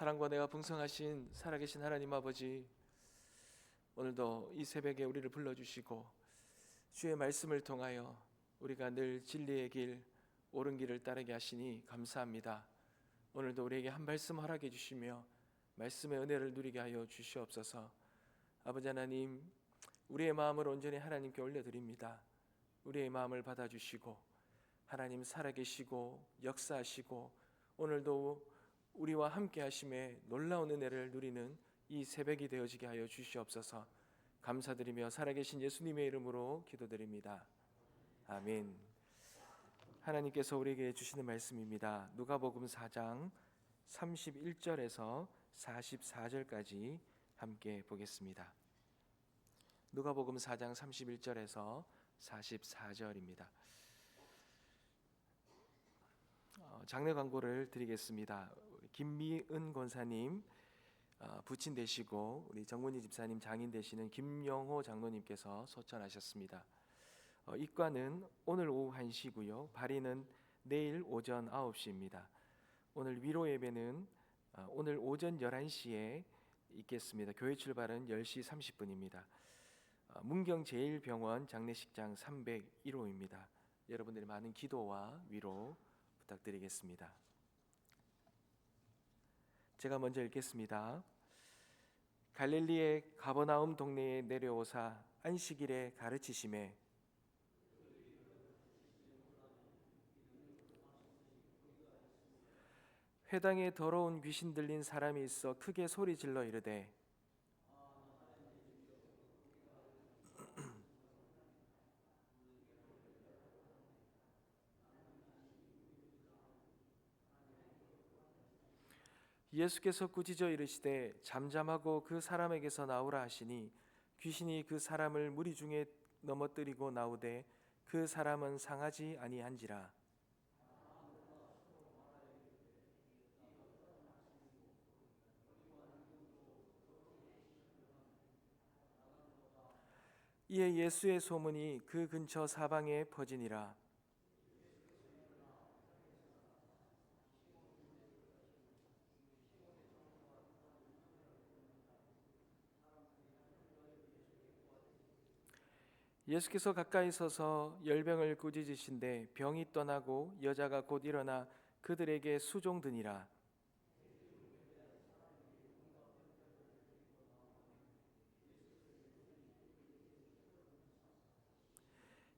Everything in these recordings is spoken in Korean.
사랑과 내가 풍성하신 살아계신 하나님 아버지, 오늘도 이 새벽에 우리를 불러주시고 주의 말씀을 통하여 우리가 늘 진리의 길, 옳은 길을 따르게 하시니 감사합니다. 오늘도 우리에게 한 말씀 허락해 주시며 말씀의 은혜를 누리게 하여 주시옵소서. 아버지 하나님, 우리의 마음을 온전히 하나님께 올려드립니다. 우리의 마음을 받아주시고 하나님 살아계시고 역사하시고 오늘도 우리와 함께 하심에 놀라운 은혜를 누리는 이 새벽이 되어지게 하여 주시옵소서. 감사드리며 살아계신 예수님의 이름으로 기도드립니다. 아멘. 하나님께서 우리에게 주시는 말씀입니다. 누가복음 4장 31절에서 44절까지 함께 보겠습니다. 누가복음 4장 31절에서 44절입니다. 장례 광고를 드리겠습니다. 김미은 권사님 부친 되시고 우리 정문희 집사님 장인 되시는 김영호 장로님께서 소천하셨습니다. 입관은 오늘 오후 1시고요. 발인은 내일 오전 9시입니다. 오늘 위로 예배는 오늘 오전 11시에 있겠습니다. 교회 출발은 10시 30분입니다. 문경제일병원 장례식장 301호입니다. 여러분들의 많은 기도와 위로 부탁드리겠습니다. 제가 먼저 읽겠습니다. 갈릴리의 가버나움 동네에 내려오사 안식일에 가르치심에 회당에 더러운 귀신 들린 사람이 있어 크게 소리 질러 이르되 예수께서 꾸짖어 이르시되 잠잠하고 그 사람에게서 나오라 하시니 귀신이 그 사람을 무리 중에 넘어뜨리고 나오되 그 사람은 상하지 아니한지라. 이에 예수의 소문이 그 근처 사방에 퍼지니라. 예수께서 가까이 서서 열병을 꾸짖으신데 병이 떠나고 여자가 곧 일어나 그들에게 수종드니라.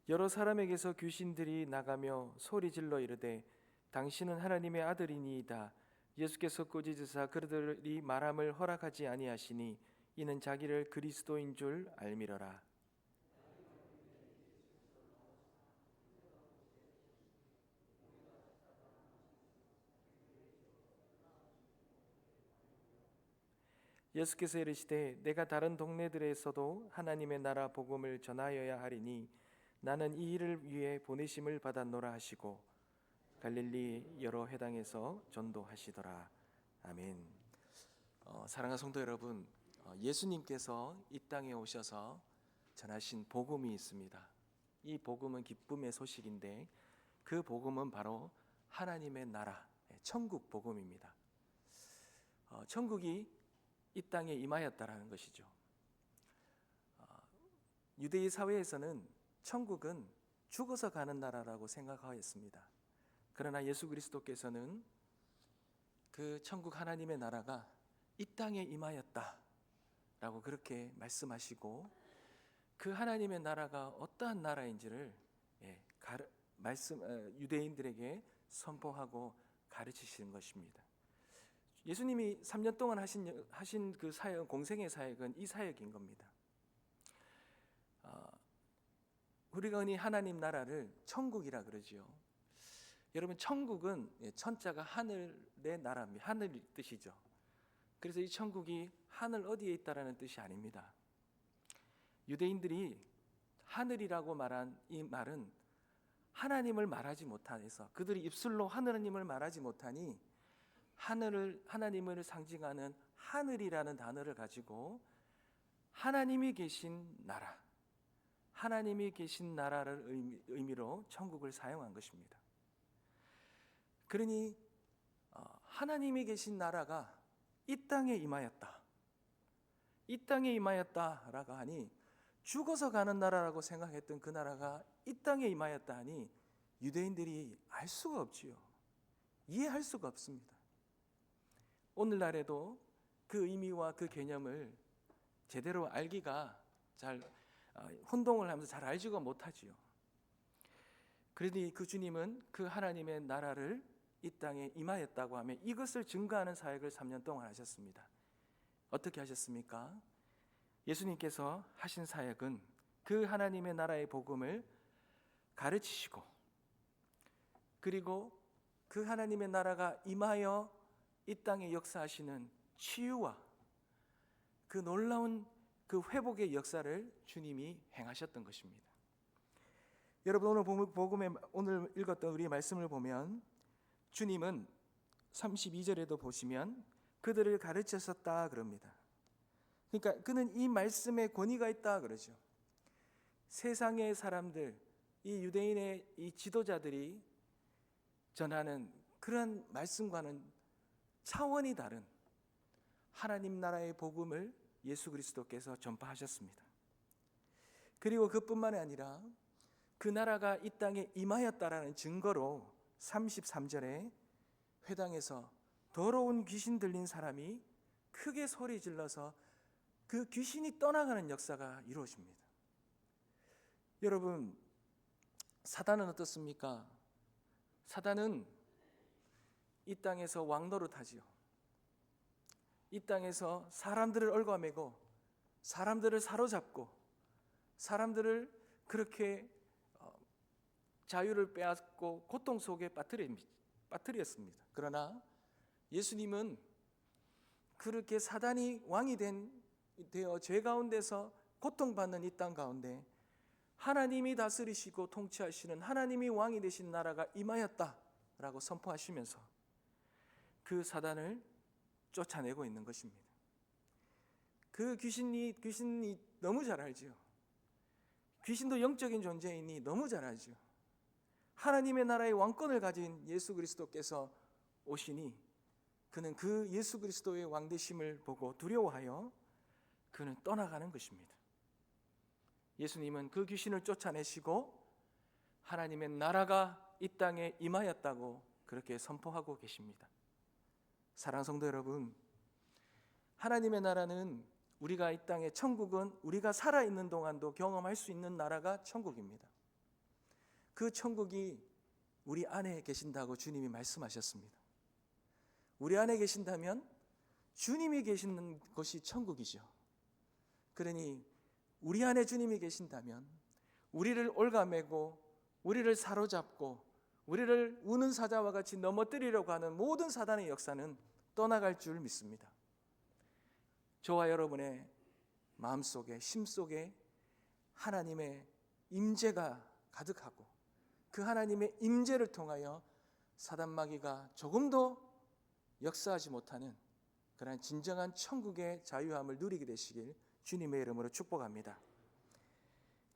여러 사람에게서 귀신들이 나가며 소리질러 이르되 당신은 하나님의 아들이니이다. 예수께서 꾸짖으사 그들이 말함을 허락하지 아니하시니 이는 자기를 그리스도인 줄 알미러라. 예수께서 이르시되 내가 다른 동네들에서도 하나님의 나라 복음을 전하여야 하리니 나는 이 일을 위해 보내심을 받았노라 하시고 갈릴리 여러 회당에서 전도하시더라. 아멘. 사랑하는 성도 여러분, 예수님께서 이 땅에 오셔서 전하신 복음이 있습니다. 이 복음은 기쁨의 소식인데 그 복음은 바로 하나님의 나라, 천국 복음입니다. 천국이 이 땅에 임하였다라는 것이죠. 유대인 사회에서는 천국은 죽어서 가는 나라라고 생각하였습니다. 그러나 예수 그리스도께서는 그 천국 하나님의 나라가 이 땅에 임하였다라고 그렇게 말씀하시고 그 하나님의 나라가 어떠한 나라인지를 유대인들에게 선포하고 가르치시는 것입니다. 예수님이 3년 동안 하신 그 사역, 공생의 사역은 이 사역인 겁니다. 우리가 흔히 하나님 나라를 천국이라 그러지요. 여러분, 천국은 천자가 하늘의 나라입니다. 하늘 뜻이죠. 그래서 이 천국이 하늘 어디에 있다라는 뜻이 아닙니다. 유대인들이 하늘이라고 말한 이 말은 하나님을 말하지 못해서 그들이 입술로 하나님을 말하지 못하니 하나님을 상징하는 하늘이라는 단어를 가지고 하나님이 계신 나라, 하나님이 계신 나라를 의미로 천국을 사용한 것입니다. 그러니 하나님이 계신 나라가 이 땅에 임하였다. 이 땅에 임하였다라고 하니 죽어서 가는 나라라고 생각했던 그 나라가 이 땅에 임하였다 하니 유대인들이 알 수가 없지요. 이해할 수가 없습니다. 오늘날에도 그 의미와 그 개념을 제대로 알기가 잘 혼동을 하면서 잘 알지가 못하지요. 그러니 그 주님은 그 하나님의 나라를 이 땅에 임하였다고 하며 이것을 증거하는 사역을 3년 동안 하셨습니다. 어떻게 하셨습니까? 예수님께서 하신 사역은 그 하나님의 나라의 복음을 가르치시고, 그리고 그 하나님의 나라가 임하여 이 땅에 역사하시는 치유와 그 놀라운 그 회복의 역사를 주님이 행하셨던 것입니다. 여러분, 오늘 복음에 오늘 읽었던 우리 말씀을 보면 주님은 32절에도 보시면 그들을 가르쳤었다 그럽니다. 그러니까 그는 이 말씀에 권위가 있다 그러죠. 세상의 사람들, 이 유대인의 이 지도자들이 전하는 그런 말씀과는 차원이 다른 하나님 나라의 복음을 예수 그리스도께서 전파하셨습니다. 그리고 그뿐만이 아니라 그 나라가 이 땅에 임하였다라는 증거로 33절에 회당에서 더러운 귀신 들린 사람이 크게 소리 질러서 그 귀신이 떠나가는 역사가 이루어집니다. 여러분, 사단은 어떻습니까? 사단은 이 땅에서 왕노릇하지요. 이 땅에서 사람들을 얽어매고 사람들을 사로잡고 사람들을 그렇게 자유를 빼앗고 고통 속에 빠뜨렸습니다. 그러나 예수님은 그렇게 사단이 왕이 되어 죄 가운데서 고통받는 이 땅 가운데 하나님이 다스리시고 통치하시는 하나님이 왕이 되신 나라가 임하였다라고 선포하시면서 그 사단을 쫓아내고 있는 것입니다. 그 귀신이 너무 잘 알지요. 귀신도 영적인 존재이니 너무 잘 알지요. 하나님의 나라의 왕권을 가진 예수 그리스도께서 오시니 그는 그 예수 그리스도의 왕되심을 보고 두려워하여 그는 떠나가는 것입니다. 예수님은 그 귀신을 쫓아내시고 하나님의 나라가 이 땅에 임하였다고 그렇게 선포하고 계십니다. 사랑하는 성도 여러분, 하나님의 나라는 우리가 이 땅에, 천국은 우리가 살아있는 동안도 경험할 수 있는 나라가 천국입니다. 그 천국이 우리 안에 계신다고 주님이 말씀하셨습니다. 우리 안에 계신다면 주님이 계시는 곳이 천국이죠. 그러니 우리 안에 주님이 계신다면 우리를 올가매고 우리를 사로잡고 우리를 우는 사자와 같이 넘어뜨리려고 하는 모든 사단의 역사는 떠나갈 줄 믿습니다. 저와 여러분의 마음속에, 심속에 하나님의 임재가 가득하고 그 하나님의 임재를 통하여 사단마귀가 조금도 역사하지 못하는 그런 진정한 천국의 자유함을 누리게 되시길 주님의 이름으로 축복합니다.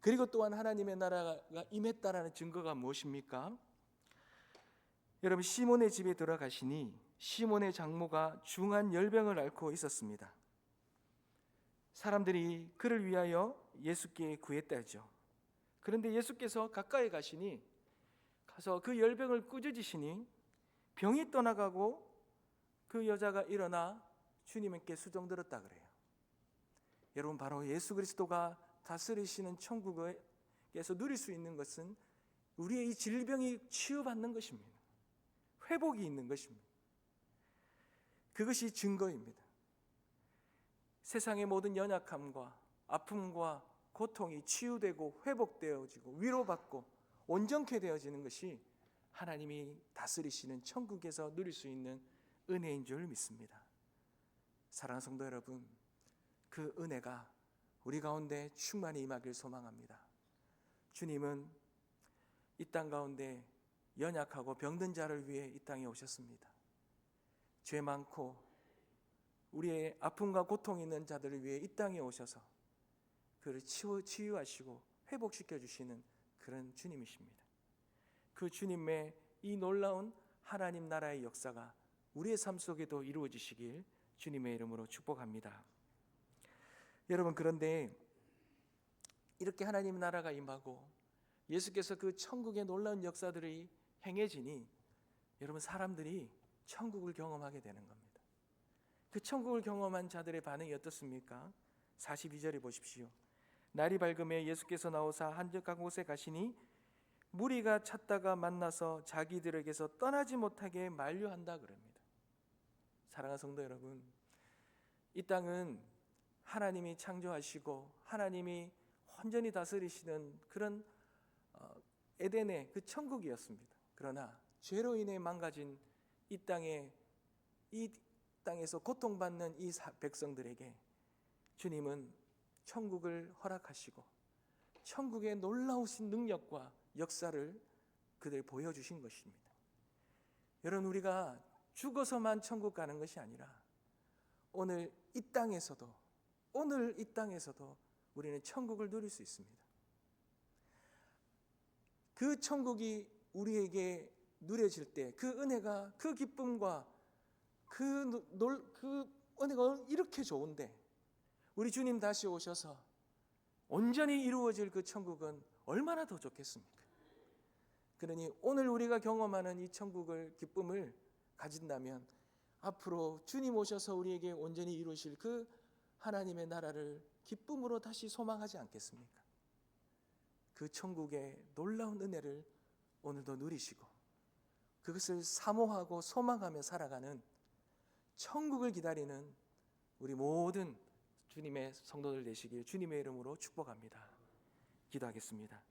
그리고 또한 하나님의 나라가 임했다라는 증거가 무엇입니까? 여러분, 시몬의 집에 들어가시니 시몬의 장모가 중한 열병을 앓고 있었습니다. 사람들이 그를 위하여 예수께 구했다죠. 그런데 예수께서 가까이 가시니 가서 그 열병을 꾸짖으시니 병이 떠나가고 그 여자가 일어나 주님께 수종들었다 그래요. 여러분, 바로 예수 그리스도가 다스리시는 천국에서 누릴 수 있는 것은 우리의 이 질병이 치유받는 것입니다. 회복이 있는 것입니다. 그것이 증거입니다. 세상의 모든 연약함과 아픔과 고통이 치유되고 회복되어지고 위로받고 온전케 되어지는 것이 하나님이 다스리시는 천국에서 누릴 수 있는 은혜인 줄 믿습니다. 사랑하는 성도 여러분, 그 은혜가 우리 가운데 충만히 임하길 소망합니다. 주님은 이 땅 가운데 연약하고 병든 자를 위해 이 땅에 오셨습니다. 죄 많고 우리의 아픔과 고통 있는 자들을 위해 이 땅에 오셔서 그를 치유하시고 회복시켜 주시는 그런 주님이십니다. 그 주님의 이 놀라운 하나님 나라의 역사가 우리의 삶 속에도 이루어지시길 주님의 이름으로 축복합니다. 여러분, 그런데 이렇게 하나님 나라가 임하고 예수께서 그 천국의 놀라운 역사들이 행해지니 여러분, 사람들이 천국을 경험하게 되는 겁니다. 그 천국을 경험한 자들의 반응이 어떻습니까? 42절에 보십시오. 날이 밝음에 예수께서 나오사 한적한 곳에 가시니 무리가 찾다가 만나서 자기들에게서 떠나지 못하게 만류한다 그럽니다. 사랑하는 성도 여러분, 이 땅은 하나님이 창조하시고 하나님이 온전히 다스리시는 그런 에덴의 그 천국이었습니다. 그러나 죄로 인해 망가진 이 땅에서 고통받는 이 백성들에게 주님은 천국을 허락하시고 천국의 놀라우신 능력과 역사를 그들 보여주신 것입니다. 여러분, 우리가 죽어서만 천국 가는 것이 아니라 오늘 이 땅에서도 우리는 천국을 누릴 수 있습니다. 그 천국이 우리에게 누려질 때 그 은혜가, 그 기쁨과 그 은혜가 이렇게 좋은데 우리 주님 다시 오셔서 온전히 이루어질 그 천국은 얼마나 더 좋겠습니까? 그러니 오늘 우리가 경험하는 이 천국을, 기쁨을 가진다면 앞으로 주님 오셔서 우리에게 온전히 이루실 그 하나님의 나라를 기쁨으로 다시 소망하지 않겠습니까? 그 천국의 놀라운 은혜를 오늘도 누리시고 그것을 사모하고 소망하며 살아가는 천국을 기다리는 우리 모든 주님의 성도들 되시길 주님의 이름으로 축복합니다. 기도하겠습니다.